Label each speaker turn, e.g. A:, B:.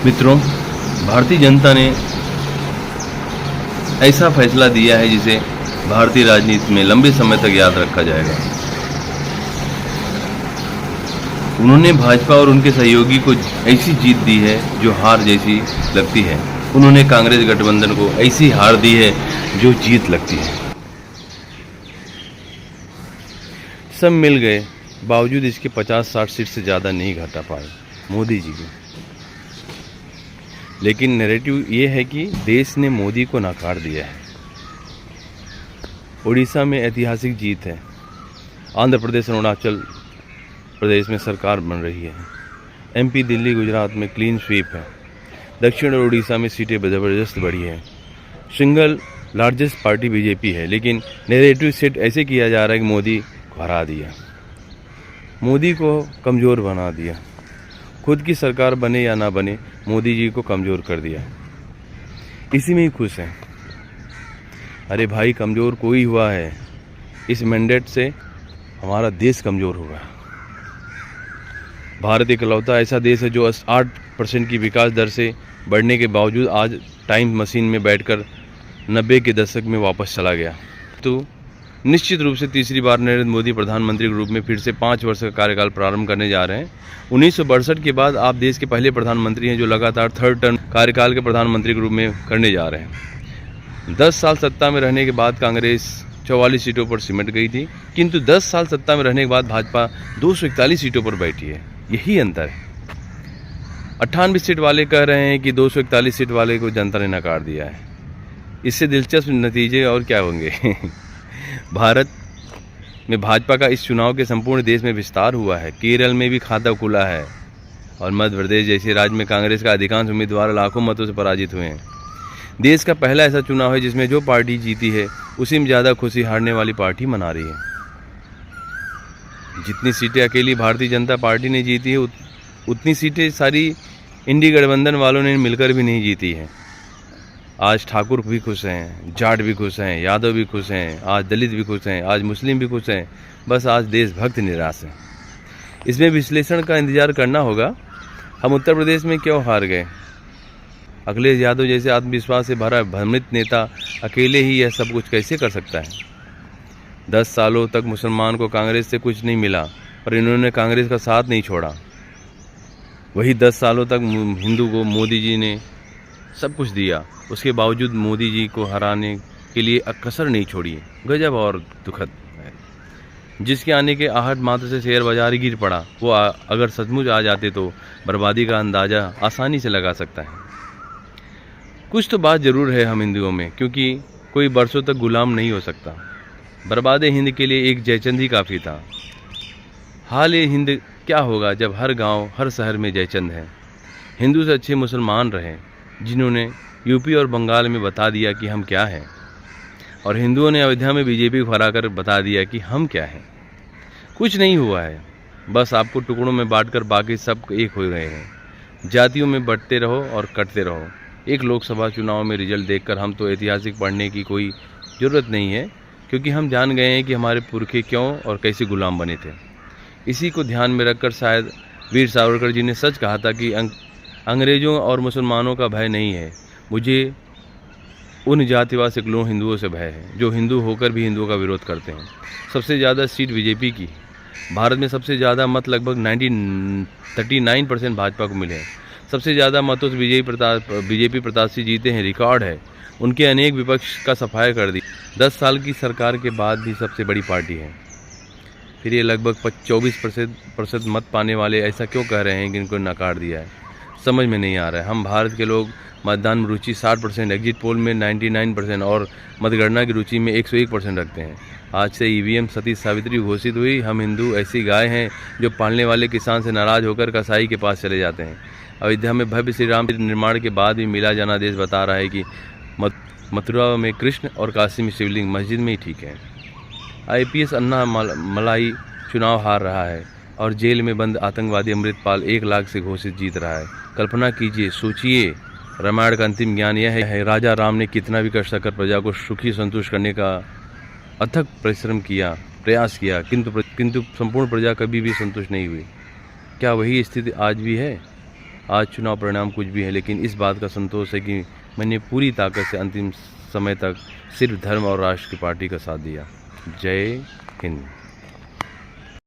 A: मित्रों, भारतीय जनता ने ऐसा फैसला दिया है जिसे भारतीय राजनीति में लंबे समय तक याद रखा जाएगा। उन्होंने भाजपा और उनके सहयोगी को ऐसी जीत दी है जो हार जैसी लगती है। उन्होंने कांग्रेस गठबंधन को ऐसी हार दी है जो जीत लगती है। सब मिल गए, बावजूद इसके 50-60 सीट से ज़्यादा नहीं घटा पाए मोदी जी को। लेकिन नैरेटिव ये है कि देश ने मोदी को नकार दिया है। उड़ीसा में ऐतिहासिक जीत है। आंध्र प्रदेश और अरुणाचल प्रदेश में सरकार बन रही है। एमपी, दिल्ली, गुजरात में क्लीन स्वीप है। दक्षिण और उड़ीसा में सीटें ज़बरदस्त बढ़ी है। सिंगल लार्जेस्ट पार्टी बीजेपी है। लेकिन नैरेटिव सेट ऐसे किया जा रहा है कि मोदी को हरा दिया, मोदी को कमज़ोर बना दिया। खुद की सरकार बने या ना बने, मोदी जी को कमज़ोर कर दिया। इसी में ही खुश हैं। अरे भाई, कमज़ोर कोई हुआ है, इस मैंडेट से हमारा देश कमज़ोर होगा। भारत इकलौता ऐसा देश है जो 8% की विकास दर से बढ़ने के बावजूद आज टाइम मशीन में बैठकर 90 के दशक में वापस चला गया। तो निश्चित रूप से तीसरी बार नरेंद्र मोदी प्रधानमंत्री के रूप में फिर से 5 वर्ष का कार्यकाल प्रारंभ करने जा रहे हैं। 1962 के बाद आप देश के पहले प्रधानमंत्री हैं जो लगातार 3rd टर्म कार्यकाल के प्रधानमंत्री के रूप में करने जा रहे हैं। 10 साल सत्ता में रहने के बाद कांग्रेस 44 सीटों पर सिमट गई थी, किंतु 10 साल सत्ता में रहने के बाद भाजपा 241 सीटों पर बैठी है। यही अंतर है। 98 सीट वाले कह रहे हैं कि 241 सीट वाले को जनता ने नकार दिया है। इससे दिलचस्प नतीजे और क्या होंगे? भारत में भाजपा का इस चुनाव के संपूर्ण देश में विस्तार हुआ है। केरल में भी खाता खुला है और मध्य प्रदेश जैसे राज्य में कांग्रेस का अधिकांश उम्मीदवार लाखों मतों से पराजित हुए हैं। देश का पहला ऐसा चुनाव है जिसमें जो पार्टी जीती है उसी में ज़्यादा खुशी हारने वाली पार्टी मना रही है। जितनी सीटें अकेली भारतीय जनता पार्टी ने जीती है, उतनी सीटें सारी इंडी गठबंधन वालों ने मिलकर भी नहीं जीती है। आज ठाकुर भी खुश हैं, जाट भी खुश हैं, यादव भी खुश हैं, आज दलित भी खुश हैं, आज मुस्लिम भी खुश हैं। बस आज देशभक्त निराश हैं। इसमें विश्लेषण का इंतजार करना होगा। हम उत्तर प्रदेश में क्यों हार गए? अखिलेश यादव जैसे आत्मविश्वास से भरा भ्रमित नेता अकेले ही यह सब कुछ कैसे कर सकता है? 10 सालों तक मुसलमान को कांग्रेस से कुछ नहीं मिला और इन्होंने कांग्रेस का साथ नहीं छोड़ा। वही 10 सालों तक हिंदू को मोदी जी ने सब कुछ दिया, उसके बावजूद मोदी जी को हराने के लिए कसर नहीं छोड़ी। गजब और दुखद है। जिसके आने के आहट मात्र से शेयर बाजार गिर पड़ा, वो अगर सचमुच आ जाते तो बर्बादी का अंदाज़ा आसानी से लगा सकता है। कुछ तो बात ज़रूर है हम हिंदुओं में, क्योंकि कोई बरसों तक गुलाम नहीं हो सकता। बर्बाद हिंद के लिए एक जयचंद ही काफ़ी था। हाल ये हिंद क्या होगा जब हर गांव, हर शहर में जयचंद है? हिंदू से अच्छे मुसलमान रहे, जिन्होंने यूपी और बंगाल में बता दिया कि हम क्या हैं, और हिंदुओं ने अयोध्या में बीजेपी को हराकर बता दिया कि हम क्या हैं। कुछ नहीं हुआ है, बस आपको टुकड़ों में बांटकर बाकी सब एक हो गए हैं। जातियों में बंटते रहो और कटते रहो। एक लोकसभा चुनाव में रिजल्ट देखकर हम तो ऐतिहासिक पढ़ने की कोई ज़रूरत नहीं है, क्योंकि हम जान गए हैं कि हमारे पुरखे क्यों और कैसे गुलाम बने थे। इसी को ध्यान में रखकर शायद वीर सावरकर जी ने सच कहा था कि अंग्रेज़ों और मुसलमानों का भय नहीं है, मुझे उन जातिवाद सेकुलर हिंदुओं से भय है जो हिंदू होकर भी हिंदुओं का विरोध करते हैं। सबसे ज़्यादा सीट बीजेपी की। भारत में सबसे ज़्यादा मत लगभग 39% भाजपा को मिले हैं। सबसे ज़्यादा मतों से बीजेपी प्रत्याशी जीते हैं, रिकॉर्ड है। उनके अनेक विपक्ष का सफाया कर दी। 10 साल की सरकार के बाद भी सबसे बड़ी पार्टी है। फिर ये लगभग 24% मत पाने वाले ऐसा क्यों कह रहे हैं कि इनको नकार दिया है? समझ में नहीं आ रहा है। हम भारत के लोग मतदान में रुचि 60%, एग्जिट पोल में 99% और मतगणना की रुचि में 101% रखते हैं। आज से ईवीएम सती सावित्री घोषित हुई। हम हिंदू ऐसी गाय हैं जो पालने वाले किसान से नाराज होकर कसाई के पास चले जाते हैं। अयोध्या में भव्य श्री राम निर्माण के बाद भी मिला जनादेश बता रहा है कि मथुरा में कृष्ण और काशी में शिवलिंग मस्जिद में ही ठीक है। आईपीएस अन्ना मलाई चुनाव हार रहा है और जेल में बंद आतंकवादी अमृतपाल 1 लाख से घोषित जीत रहा है। कल्पना कीजिए, सोचिए, रामायण का अंतिम ज्ञान यह है, राजा राम ने कितना भी कष्ट कर प्रजा को सुखी संतुष्ट करने का अथक परिश्रम किया, प्रयास किया, किंतु संपूर्ण प्रजा कभी भी संतुष्ट नहीं हुई। क्या वही स्थिति आज भी है? आज चुनाव परिणाम कुछ भी है, लेकिन इस बात का संतोष है कि मैंने पूरी ताकत से अंतिम समय तक सिर्फ धर्म और राष्ट्र की पार्टी का साथ दिया। जय हिंद।